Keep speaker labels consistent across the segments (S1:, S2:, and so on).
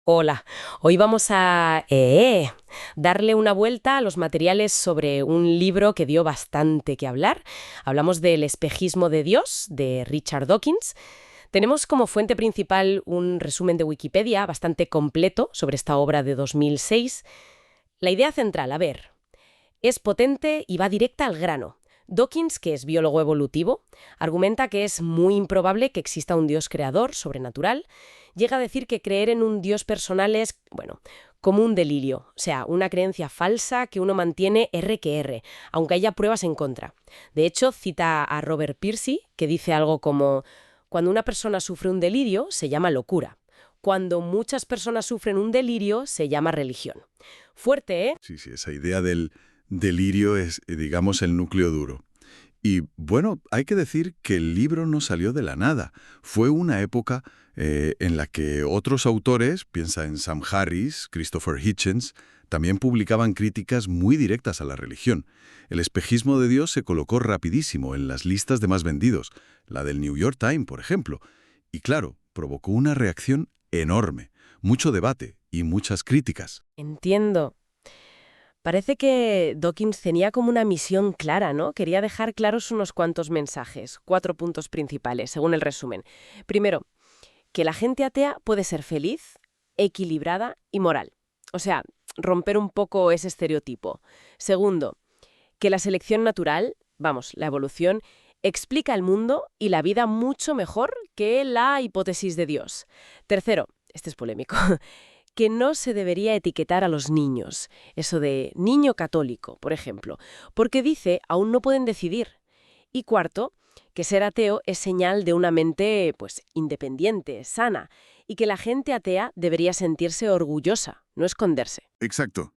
S1: Hola, hoy vamos a darle una vuelta a los materiales sobre un libro que dio bastante que hablar. Hablamos del espejismo de Dios, de Richard Dawkins. Tenemos como fuente principal un resumen de Wikipedia bastante completo sobre esta obra de 2006. La idea central, a ver, es potente y va directa al grano. Dawkins, que es biólogo evolutivo, argumenta que es muy improbable que exista un Dios creador, sobrenatural. Llega a decir que creer en un Dios personal es, bueno, como un delirio, o sea, una creencia falsa que uno mantiene R que R, aunque haya pruebas en contra. De hecho, cita a Robert Piercy, que dice algo como: cuando una persona sufre un delirio, se llama locura. Cuando muchas personas sufren un delirio, se llama religión. Fuerte, ¿eh?
S2: Sí, sí, esa idea del delirio es, digamos, el núcleo duro. Y bueno, hay que decir que el libro no salió de la nada. Fue una época en la que otros autores, piensa en Sam Harris, Christopher Hitchens, también publicaban críticas muy directas a la religión. El espejismo de Dios se colocó rapidísimo en las listas de más vendidos, la del New York Times, por ejemplo. Y claro, provocó una reacción enorme, mucho debate y muchas críticas.
S1: Entiendo. Parece que Dawkins tenía como una misión clara, ¿no? Quería dejar claros unos cuantos mensajes, 4 puntos principales, según el resumen. Primero, que la gente atea puede ser feliz, equilibrada y moral. O sea, romper un poco ese estereotipo. Segundo, que la selección natural, vamos, la evolución, explica el mundo y la vida mucho mejor que la hipótesis de Dios. Tercero, este es polémico, que no se debería etiquetar a los niños, eso de niño católico, por ejemplo, porque dice aún no pueden decidir. Y cuarto, que ser ateo es señal de una mente, pues, independiente, sana, y que la gente atea debería sentirse orgullosa, no esconderse.
S2: Exacto.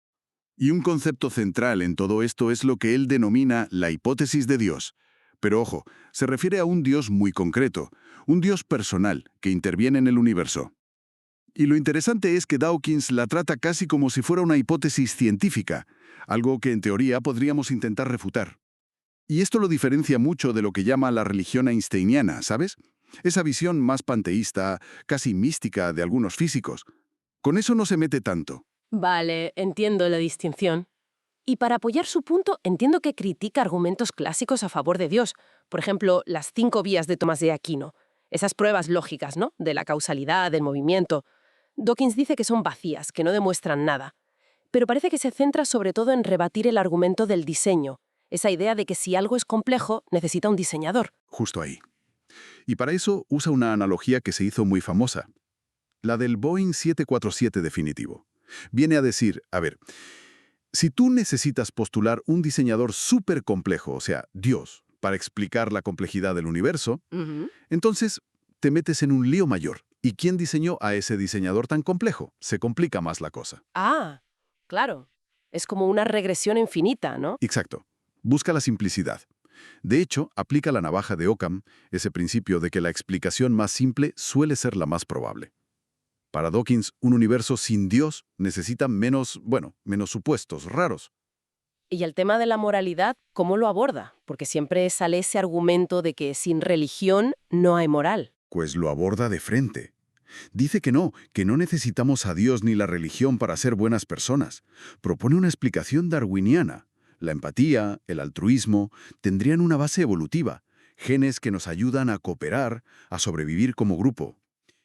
S2: Y un concepto central en todo esto es lo que él denomina la hipótesis de Dios. Pero ojo, se refiere a un Dios muy concreto, un Dios personal que interviene en el universo. Y lo interesante es que Dawkins la trata casi como si fuera una hipótesis científica, algo que en teoría podríamos intentar refutar. Y esto lo diferencia mucho de lo que llama la religión einsteiniana, ¿sabes? Esa visión más panteísta, casi mística de algunos físicos. Con eso no se mete tanto.
S1: Vale, entiendo la distinción. Y para apoyar su punto, entiendo que critica argumentos clásicos a favor de Dios. Por ejemplo, las 5 vías de Tomás de Aquino. Esas pruebas lógicas, ¿no? De la causalidad, del movimiento. Dawkins dice que son vacías, que no demuestran nada. Pero parece que se centra sobre todo en rebatir el argumento del diseño. Esa idea de que si algo es complejo, necesita un diseñador.
S2: Justo ahí. Y para eso usa una analogía que se hizo muy famosa, la del Boeing 747 definitivo. Viene a decir, a ver, si tú necesitas postular un diseñador súper complejo, o sea, Dios, para explicar la complejidad del universo,
S1: Ujú.
S2: entonces te metes en un lío mayor. ¿Y quién diseñó a ese diseñador tan complejo? Se complica más la cosa.
S1: Ah, claro. Es como una regresión infinita, ¿no?
S2: Exacto. Busca la simplicidad. De hecho, aplica la navaja de Occam, ese principio de que la explicación más simple suele ser la más probable. Para Dawkins, un universo sin Dios necesita menos, bueno, menos supuestos raros.
S1: Y el tema de la moralidad, ¿cómo lo aborda? Porque siempre sale ese argumento de que sin religión no hay moral.
S2: Pues lo aborda de frente. Dice que no necesitamos a Dios ni la religión para ser buenas personas. Propone una explicación darwiniana. La empatía, el altruismo, tendrían una base evolutiva, genes que nos ayudan a cooperar, a sobrevivir como grupo.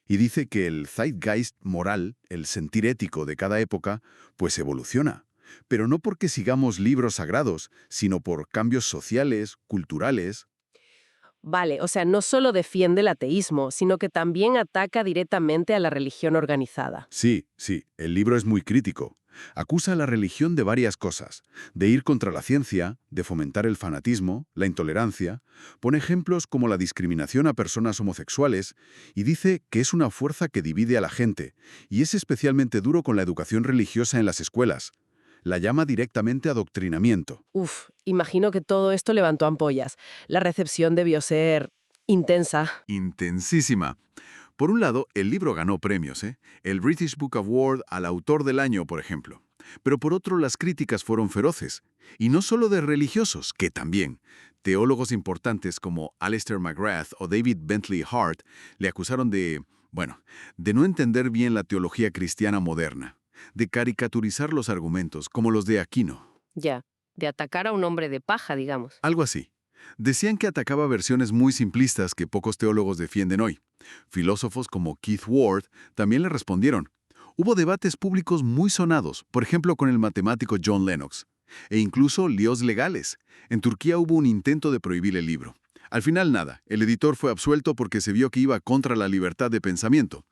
S2: Y dice que el zeitgeist moral, el sentir ético de cada época, pues evoluciona. Pero no porque sigamos libros sagrados, sino por cambios sociales, culturales.
S1: Vale, o sea, no solo defiende el ateísmo, sino que también ataca directamente a la religión organizada.
S2: Sí, sí, el libro es muy crítico. Acusa a la religión de varias cosas, de ir contra la ciencia, de fomentar el fanatismo, la intolerancia, pone ejemplos como la discriminación a personas homosexuales y dice que es una fuerza que divide a la gente, y es especialmente duro con la educación religiosa en las escuelas. La llama directamente adoctrinamiento.
S1: Uf, imagino que todo esto levantó ampollas. La recepción debió ser intensa.
S2: Intensísima. Por un lado, el libro ganó premios, ¿eh? El British Book Award al autor del año, por ejemplo. Pero por otro, las críticas fueron feroces. Y no solo de religiosos, que también. Teólogos importantes como Alistair McGrath o David Bentley Hart le acusaron de Bueno, de no entender bien la teología cristiana moderna, de caricaturizar los argumentos como los de Aquino.
S1: Ya, de atacar a un hombre de paja, digamos.
S2: Algo así. Decían que atacaba versiones muy simplistas que pocos teólogos defienden hoy. Filósofos como Keith Ward también le respondieron. Hubo debates públicos muy sonados, por ejemplo con el matemático John Lennox, e incluso líos legales. En Turquía hubo un intento de prohibir el libro. Al final nada, el editor fue absuelto porque se vio que iba contra la libertad de pensamiento.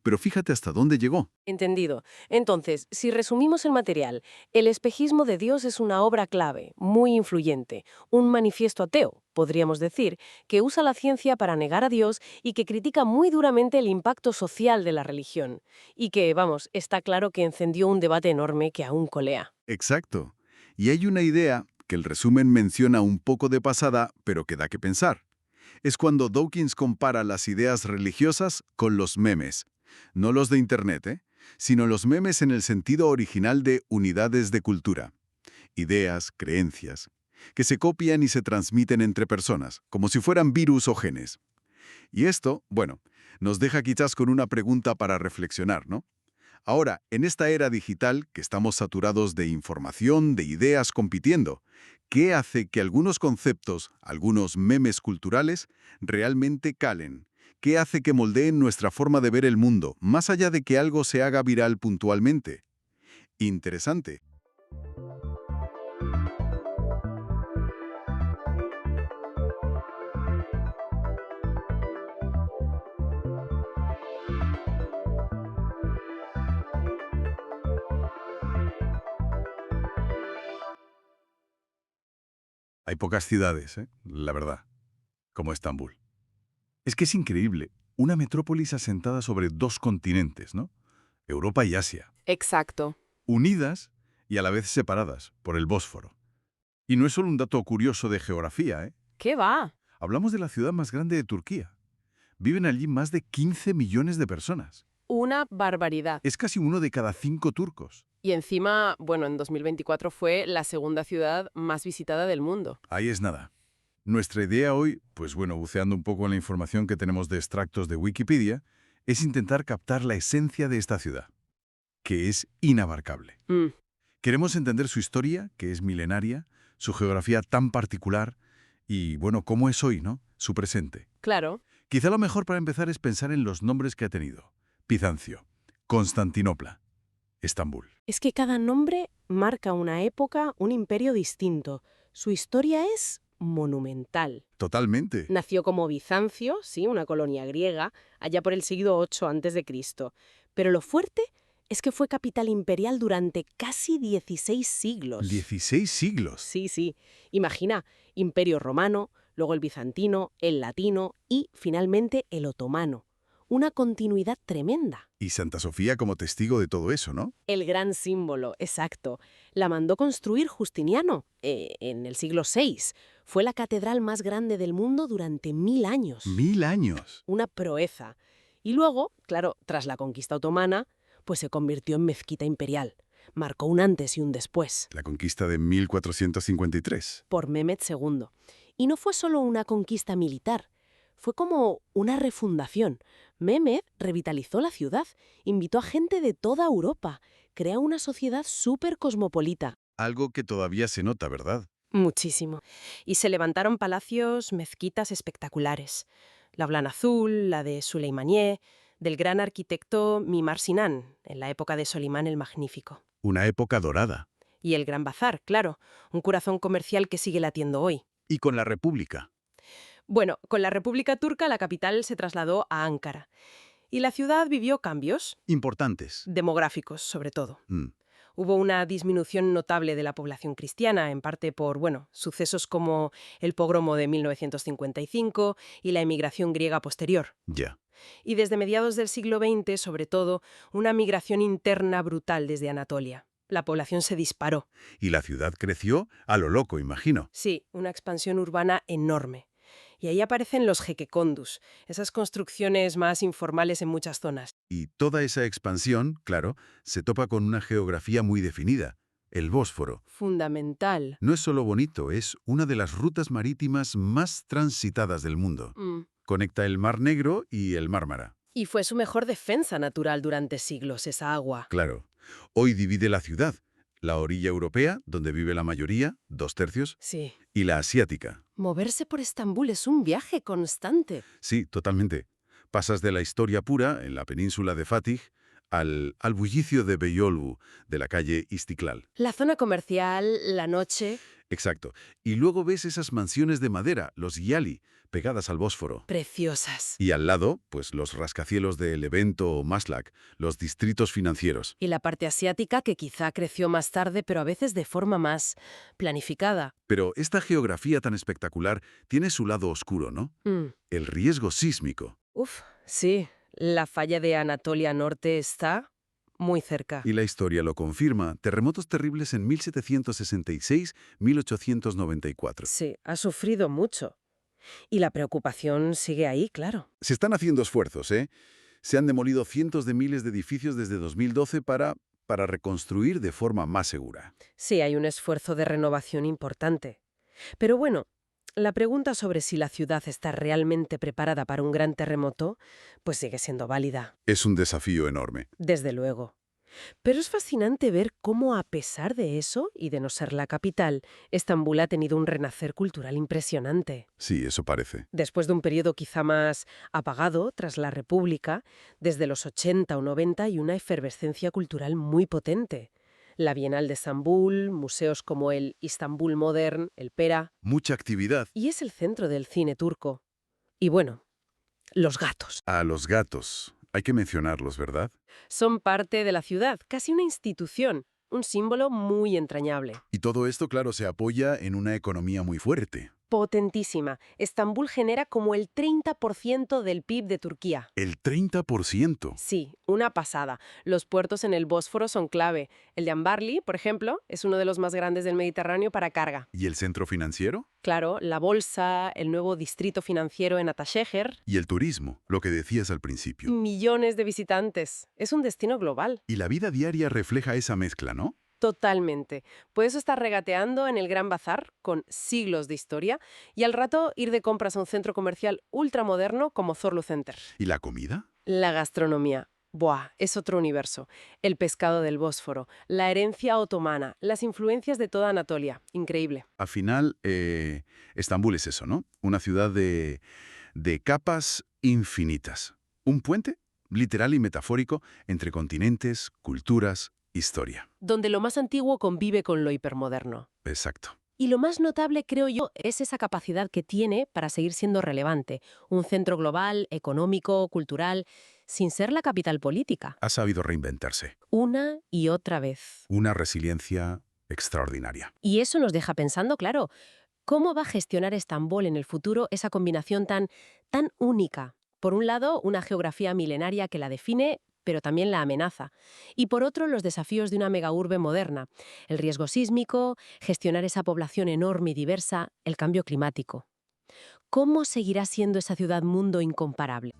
S2: Pero fíjate hasta dónde llegó.
S1: Entendido. Entonces, si resumimos el material, el espejismo de Dios es una obra clave, muy influyente, un manifiesto ateo, podríamos decir, que usa la ciencia para negar a Dios y que critica muy duramente el impacto social de la religión. Y que, vamos, está claro que encendió un debate enorme que aún colea.
S2: Exacto. Y hay una idea que el resumen menciona un poco de pasada, pero que da que pensar. Es cuando Dawkins compara las ideas religiosas con los memes. No los de Internet, sino los memes en el sentido original de unidades de cultura. Ideas, creencias, que se copian y se transmiten entre personas, como si fueran virus o genes. Y esto, bueno, nos deja quizás con una pregunta para reflexionar, ¿no? Ahora, en esta era digital, que estamos saturados de información, de ideas compitiendo, ¿qué hace que algunos conceptos, algunos memes culturales, realmente calen? ¿Qué hace que moldeen nuestra forma de ver el mundo, más allá de que algo se haga viral puntualmente? Interesante. Hay pocas ciudades, la verdad, como Estambul. Es que es increíble, una metrópolis asentada sobre dos continentes, ¿no? Europa y Asia,
S1: Exacto.
S2: unidas y a la vez separadas por el Bósforo. Y no es solo un dato curioso de geografía, ¿eh?
S1: ¿Qué va?
S2: Hablamos de la ciudad más grande de Turquía. Viven allí más de 15 millones de personas.
S1: Una barbaridad.
S2: Es casi uno de cada 5 turcos.
S1: Y encima, bueno, en 2024 fue la segunda ciudad más visitada del mundo.
S2: Ahí es nada. Nuestra idea hoy, pues bueno, buceando un poco en la información que tenemos de extractos de Wikipedia, es intentar captar la esencia de esta ciudad, que es inabarcable. Queremos entender su historia, que es milenaria, su geografía tan particular y, bueno, cómo es hoy, ¿no? Su presente.
S1: Claro.
S2: Quizá lo mejor para empezar es pensar en los nombres que ha tenido. Bizancio, Constantinopla, Estambul.
S1: Es que cada nombre marca una época, un imperio distinto. Su historia es monumental.
S2: Totalmente.
S1: Nació como Bizancio, sí, una colonia griega, allá por el siglo VIII a.C. Pero lo fuerte es que fue capital imperial durante casi 16 siglos.
S2: 16 siglos.
S1: Sí, sí. Imagina, Imperio Romano, luego el bizantino, el latino y, finalmente, el otomano. Una continuidad tremenda.
S2: Y Santa Sofía como testigo de todo eso, ¿no?
S1: El gran símbolo, exacto. La mandó construir Justiniano, en el siglo VI. Fue la catedral más grande del mundo durante 1000 años.
S2: 1000 años.
S1: Una proeza. Y luego, claro, tras la conquista otomana, pues se convirtió en mezquita imperial. Marcó un antes y un después.
S2: La conquista de 1453.
S1: Por Mehmed II. Y no fue solo una conquista militar. Fue como una refundación. Mehmed revitalizó la ciudad, invitó a gente de toda Europa, creó una sociedad súper cosmopolita.
S2: Algo que todavía se nota, ¿verdad?
S1: Muchísimo. Y se levantaron palacios, mezquitas espectaculares. La Blan Azul, la de Suleimanié, del gran arquitecto Mimar Sinan, en la época de Solimán el Magnífico.
S2: Una época dorada.
S1: Y el Gran Bazar, claro, un corazón comercial que sigue latiendo hoy.
S2: Y con la República.
S1: Bueno, con la República Turca la capital se trasladó a Ankara. Y la ciudad vivió cambios.
S2: Importantes.
S1: Demográficos, sobre todo.
S2: Mm.
S1: Hubo una disminución notable de la población cristiana, en parte por, sucesos como el pogromo de 1955 y la emigración griega posterior.
S2: Ya.
S1: Y desde mediados del siglo XX, sobre todo, una migración interna brutal desde Anatolia. La población se disparó.
S2: Y la ciudad creció a lo loco, imagino.
S1: Sí, una expansión urbana enorme. Y ahí aparecen los jequecondus, esas construcciones más informales en muchas zonas.
S2: Y toda esa expansión, claro, se topa con una geografía muy definida, el Bósforo.
S1: Fundamental.
S2: No es solo bonito, es una de las rutas marítimas más transitadas del mundo. Conecta el Mar Negro y el Mármara.
S1: Y fue su mejor defensa natural durante siglos, esa agua.
S2: Claro. Hoy divide la ciudad. La orilla europea, donde vive la mayoría, 2/3,
S1: Sí.
S2: y la asiática.
S1: Moverse por Estambul es un viaje constante.
S2: Sí, totalmente. Pasas de la historia pura, en la península de Fatih, al bullicio de Beyoğlu, de la calle Istiklal.
S1: La zona comercial, la noche,
S2: Exacto. Y luego ves esas mansiones de madera, los yali, pegadas al Bósforo.
S1: preciosas.
S2: Y al lado, pues los rascacielos de Levento o Maslak, los distritos financieros.
S1: Y la parte asiática, que quizá creció más tarde, pero a veces de forma más planificada.
S2: Pero esta geografía tan espectacular tiene su lado oscuro, ¿no? El riesgo sísmico.
S1: Uf, sí. La falla de Anatolia Norte está muy cerca.
S2: Y la historia lo confirma. Terremotos terribles en 1766, 1894.
S1: Sí, ha sufrido mucho. Y la preocupación sigue ahí, claro.
S2: Se están haciendo esfuerzos, ¿eh? Se han demolido cientos de miles de edificios desde 2012 para reconstruir de forma más segura.
S1: Sí, hay un esfuerzo de renovación importante. Pero bueno, la pregunta sobre si la ciudad está realmente preparada para un gran terremoto, pues sigue siendo válida,
S2: Es un desafío enorme.
S1: desde luego. Pero es fascinante ver cómo, a pesar de eso, y de no ser la capital, Estambul ha tenido un renacer cultural impresionante.
S2: Sí, eso parece.
S1: Después de un periodo quizá más apagado, tras la República, desde los 80 o 90 hay una efervescencia cultural muy potente. La Bienal de Estambul, museos como el Istanbul Modern, el Pera,
S2: Mucha actividad.
S1: y es el centro del cine turco. Y bueno, los gatos.
S2: A los gatos. Hay que mencionarlos, ¿verdad?
S1: Son parte de la ciudad, casi una institución, un símbolo muy entrañable.
S2: Y todo esto, claro, se apoya en una economía muy fuerte.
S1: Potentísima. Estambul genera como el 30% del PIB de Turquía.
S2: El 30%.
S1: Sí, una pasada. Los puertos en el Bósforo son clave. El de Ambarli, por ejemplo, es uno de los más grandes del Mediterráneo para carga.
S2: ¿Y el centro financiero?
S1: Claro, la bolsa, el nuevo distrito financiero en Ataşehir,
S2: Y el turismo, lo que decías al principio.
S1: millones de visitantes. Es un destino global.
S2: Y la vida diaria refleja esa mezcla, ¿no?
S1: Totalmente. Puedes estar regateando en el Gran Bazar, con siglos de historia, y al rato ir de compras a un centro comercial ultramoderno como Zorlu Center.
S2: ¿Y la comida?
S1: La gastronomía. Buah, es otro universo. El pescado del Bósforo, la herencia otomana, las influencias de toda Anatolia. Increíble.
S2: Al final, Estambul es eso, ¿no? Una ciudad de capas infinitas. Un puente, literal y metafórico, entre continentes, culturas, historia.
S1: Donde lo más antiguo convive con lo hipermoderno.
S2: Exacto.
S1: Y lo más notable, creo yo, es esa capacidad que tiene para seguir siendo relevante. Un centro global, económico, cultural, sin ser la capital política.
S2: Ha sabido reinventarse.
S1: Una y otra vez.
S2: Una resiliencia extraordinaria.
S1: Y eso nos deja pensando, claro, ¿cómo va a gestionar Estambul en el futuro esa combinación tan única? Por un lado, una geografía milenaria que la define, pero también la amenaza. Y por otro, los desafíos de una megaurbe moderna. El riesgo sísmico, gestionar esa población enorme y diversa, el cambio climático. ¿Cómo seguirá siendo esa ciudad-mundo incomparable?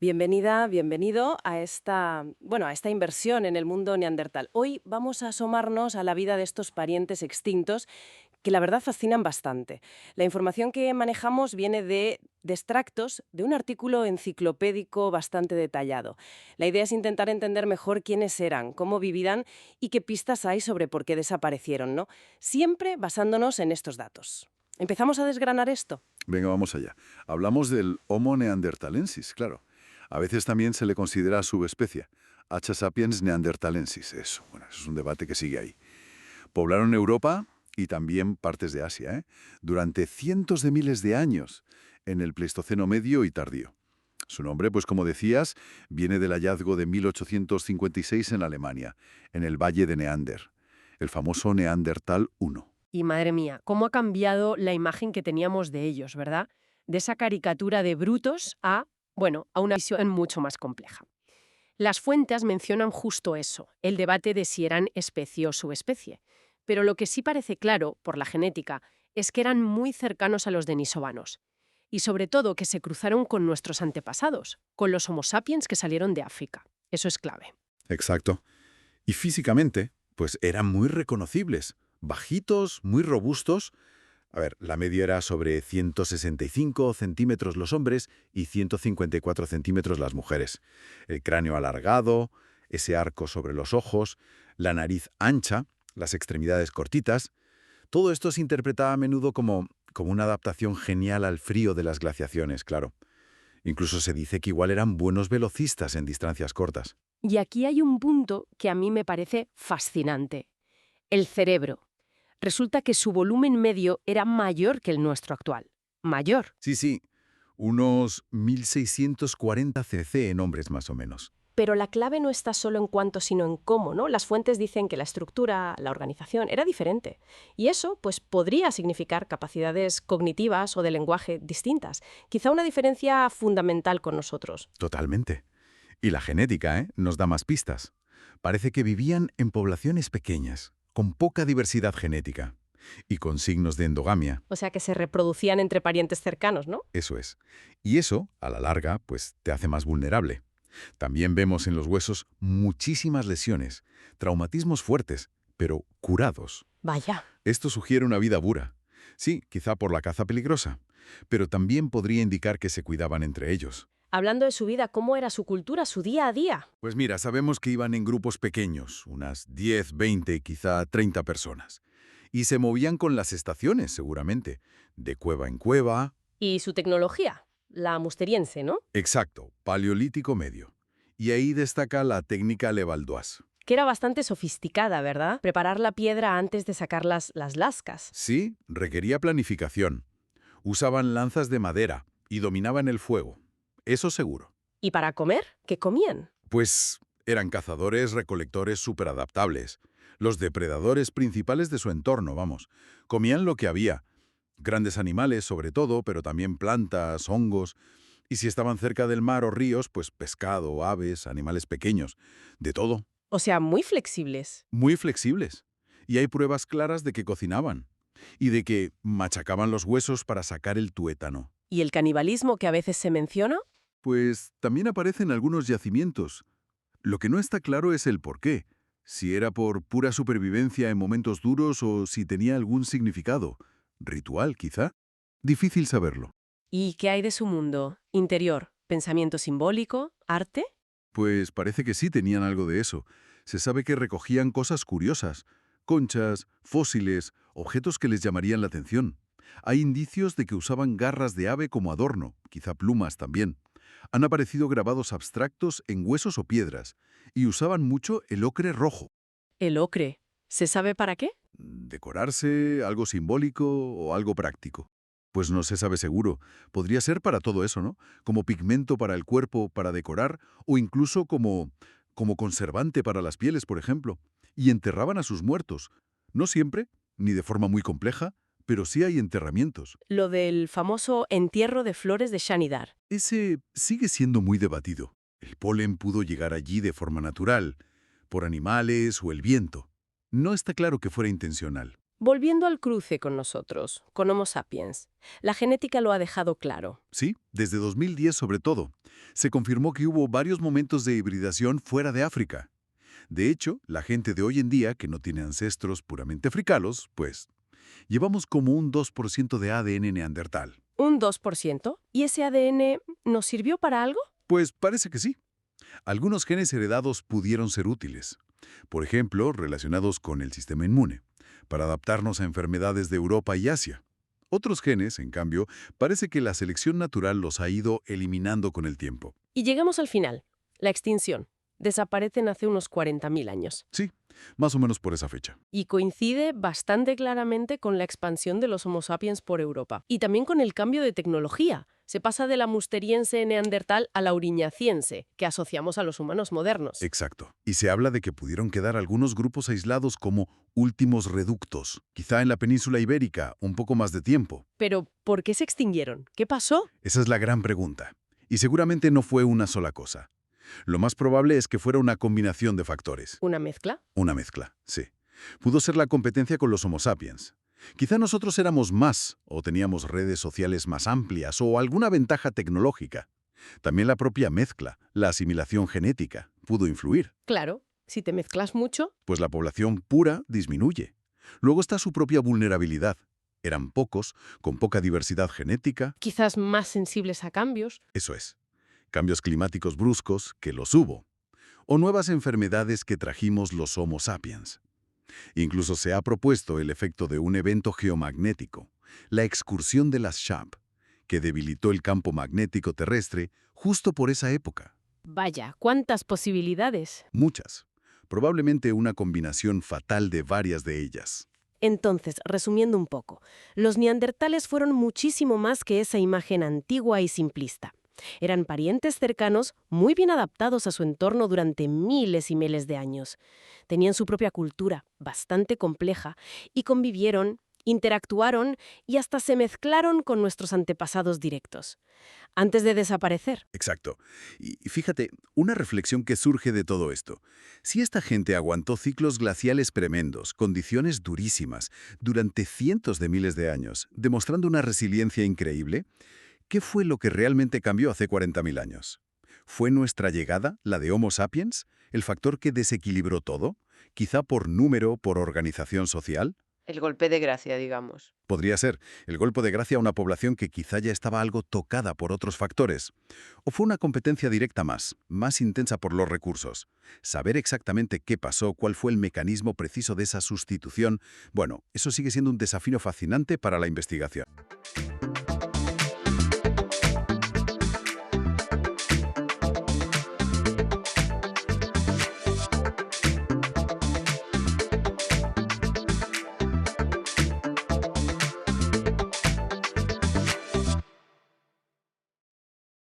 S1: Bienvenida, bienvenido a esta inversión en el mundo neandertal. Hoy vamos a asomarnos a la vida de estos parientes extintos que la verdad fascinan bastante. La información que manejamos viene de extractos de un artículo enciclopédico bastante detallado. La idea es intentar entender mejor quiénes eran, cómo vivían y qué pistas hay sobre por qué desaparecieron, ¿no? Siempre basándonos en estos datos. ¿Empezamos a desgranar esto?
S2: Venga, vamos allá. Hablamos del Homo neanderthalensis, claro. A veces también se le considera subespecie, H. sapiens neanderthalensis. Eso es un debate que sigue ahí. Poblaron Europa y también partes de Asia, durante cientos de miles de años, en el Pleistoceno medio y tardío. Su nombre, pues como decías, viene del hallazgo de 1856 en Alemania, en el Valle de Neander, el famoso Neandertal I.
S1: Y madre mía, cómo ha cambiado la imagen que teníamos de ellos, ¿verdad? De esa caricatura de brutos a una visión mucho más compleja. Las fuentes mencionan justo eso, el debate de si eran especie o subespecie. Pero lo que sí parece claro, por la genética, es que eran muy cercanos a los denisovanos. Y sobre todo que se cruzaron con nuestros antepasados, con los Homo sapiens que salieron de África. Eso es clave.
S3: Exacto. Y físicamente, pues eran muy reconocibles. Bajitos, muy robustos. A ver, la media era sobre 165 centímetros los hombres y 154 centímetros las mujeres. El cráneo alargado, ese arco sobre los ojos, la nariz ancha, las extremidades cortitas. Todo esto se interpretaba a menudo como una adaptación genial al frío de las glaciaciones, claro. Incluso se dice que igual eran buenos velocistas en distancias cortas.
S1: Y aquí hay un punto que a mí me parece fascinante. El cerebro. Resulta que su volumen medio era mayor que el nuestro actual. Mayor.
S3: Sí, unos 1640 cc en hombres más o menos.
S1: Pero la clave no está solo en cuánto, sino en cómo, ¿no? Las fuentes dicen que la estructura, la organización, era diferente. Y eso, pues, podría significar capacidades cognitivas o de lenguaje distintas. Quizá una diferencia fundamental con nosotros.
S3: Totalmente. Y la genética, nos da más pistas. Parece que vivían en poblaciones pequeñas, con poca diversidad genética y con signos de endogamia.
S1: O sea, que se reproducían entre parientes cercanos, ¿no?
S3: Eso es. Y eso, a la larga, pues te hace más vulnerable. También vemos en los huesos muchísimas lesiones, traumatismos fuertes, pero curados.
S1: Vaya.
S3: Esto sugiere una vida dura. Sí, quizá por la caza peligrosa, pero también podría indicar que se cuidaban entre ellos.
S1: Hablando de su vida, ¿cómo era su cultura, su día a día?
S3: Pues mira, sabemos que iban en grupos pequeños, unas 10, 20, quizá 30 personas. Y se movían con las estaciones, seguramente, de cueva en cueva.
S1: Y su tecnología, la musteriense, ¿no?
S3: Exacto, paleolítico medio. Y ahí destaca la técnica Levallois.
S1: Que era bastante sofisticada, ¿verdad? Preparar la piedra antes de sacar las lascas.
S3: Sí, requería planificación. Usaban lanzas de madera y dominaban el fuego. Eso seguro.
S1: ¿Y para comer? ¿Qué comían?
S3: Pues eran cazadores-recolectores superadaptables. Los depredadores principales de su entorno, vamos. Comían lo que había. Grandes animales, sobre todo, pero también plantas, hongos. Y si estaban cerca del mar o ríos, pues pescado, aves, animales pequeños. De todo.
S1: O sea, muy flexibles.
S3: Muy flexibles. Y hay pruebas claras de que cocinaban. Y de que machacaban los huesos para sacar el tuétano.
S1: ¿Y el canibalismo que a veces se menciona?
S2: Pues también aparecen algunos yacimientos. Lo que no está claro es el por qué. Si era por pura supervivencia en momentos duros o si tenía algún significado. Ritual, quizá. Difícil saberlo.
S1: ¿Y qué hay de su mundo interior? ¿Pensamiento simbólico? ¿Arte?
S2: Pues parece que sí tenían algo de eso. Se sabe que recogían cosas curiosas. Conchas, fósiles, objetos que les llamarían la atención. Hay indicios de que usaban garras de ave como adorno, quizá plumas también. Han aparecido grabados abstractos en huesos o piedras, y usaban mucho el ocre rojo.
S1: El ocre. ¿Se sabe para qué?
S2: Decorarse, algo simbólico o algo práctico. Pues no se sabe seguro. Podría ser para todo eso, ¿no? Como pigmento para el cuerpo, para decorar, o incluso como conservante para las pieles, por ejemplo. Y enterraban a sus muertos. No siempre, ni de forma muy compleja, pero sí hay enterramientos.
S1: Lo del famoso entierro de flores de Shanidar.
S2: Ese sigue siendo muy debatido. El polen pudo llegar allí de forma natural, por animales o el viento. No está claro que fuera intencional.
S1: Volviendo al cruce con nosotros, con Homo sapiens, la genética lo ha dejado claro.
S2: Sí, desde 2010 sobre todo. Se confirmó que hubo varios momentos de hibridación fuera de África. De hecho, la gente de hoy en día, que no tiene ancestros puramente africanos, pues, llevamos como un 2% de ADN neandertal.
S1: ¿Un 2%? ¿Y ese ADN nos sirvió para algo?
S2: Pues parece que sí. Algunos genes heredados pudieron ser útiles. Por ejemplo, relacionados con el sistema inmune, para adaptarnos a enfermedades de Europa y Asia. Otros genes, en cambio, parece que la selección natural los ha ido eliminando con el tiempo.
S1: Y llegamos al final, la extinción. Desaparecen hace unos 40.000 años.
S2: Sí, más o menos por esa fecha.
S1: Y coincide bastante claramente con la expansión de los Homo sapiens por Europa. Y también con el cambio de tecnología. Se pasa de la musteriense neandertal a la auriñaciense, que asociamos a los humanos modernos.
S2: Exacto. Y se habla de que pudieron quedar algunos grupos aislados como últimos reductos, quizá en la península ibérica, un poco más de tiempo.
S1: Pero, ¿por qué se extinguieron? ¿Qué pasó?
S2: Esa es la gran pregunta. Y seguramente no fue una sola cosa. Lo más probable es que fuera una combinación de factores.
S1: ¿Una mezcla?
S2: Una mezcla, sí. Pudo ser la competencia con los Homo sapiens.
S3: Quizá nosotros éramos más, o teníamos redes sociales más amplias, o alguna ventaja tecnológica. También la propia mezcla, la asimilación genética, pudo influir,
S1: Claro, si te mezclas mucho,
S3: pues la población pura disminuye. Luego está su propia vulnerabilidad. Eran pocos, con poca diversidad genética,
S1: quizás más sensibles a cambios.
S3: eso es. Cambios climáticos bruscos, que los hubo. O nuevas enfermedades que trajimos los Homo sapiens. Incluso se ha propuesto el efecto de un evento geomagnético, la excursión de las SHAP, que debilitó el campo magnético terrestre justo por esa época.
S1: Vaya, cuántas posibilidades.
S3: Muchas. Probablemente una combinación fatal de varias de ellas.
S1: Entonces, resumiendo un poco, los neandertales fueron muchísimo más que esa imagen antigua y simplista. Eran parientes cercanos, muy bien adaptados a su entorno durante miles y miles de años. Tenían su propia cultura, bastante compleja, y convivieron, interactuaron y hasta se mezclaron con nuestros antepasados directos. Antes de desaparecer.
S3: Exacto. Y fíjate, una reflexión que surge de todo esto. Si esta gente aguantó ciclos glaciales tremendos, condiciones durísimas, durante cientos de miles de años, demostrando una resiliencia increíble, ¿qué fue lo que realmente cambió hace 40.000 años? ¿Fue nuestra llegada, la de Homo sapiens, el factor que desequilibró todo? ¿Quizá por número, por organización social?
S1: El golpe de gracia, digamos.
S3: Podría ser el golpe de gracia a una población que quizá ya estaba algo tocada por otros factores. O fue una competencia directa más intensa por los recursos. Saber exactamente qué pasó, cuál fue el mecanismo preciso de esa sustitución, bueno, eso sigue siendo un desafío fascinante para la investigación.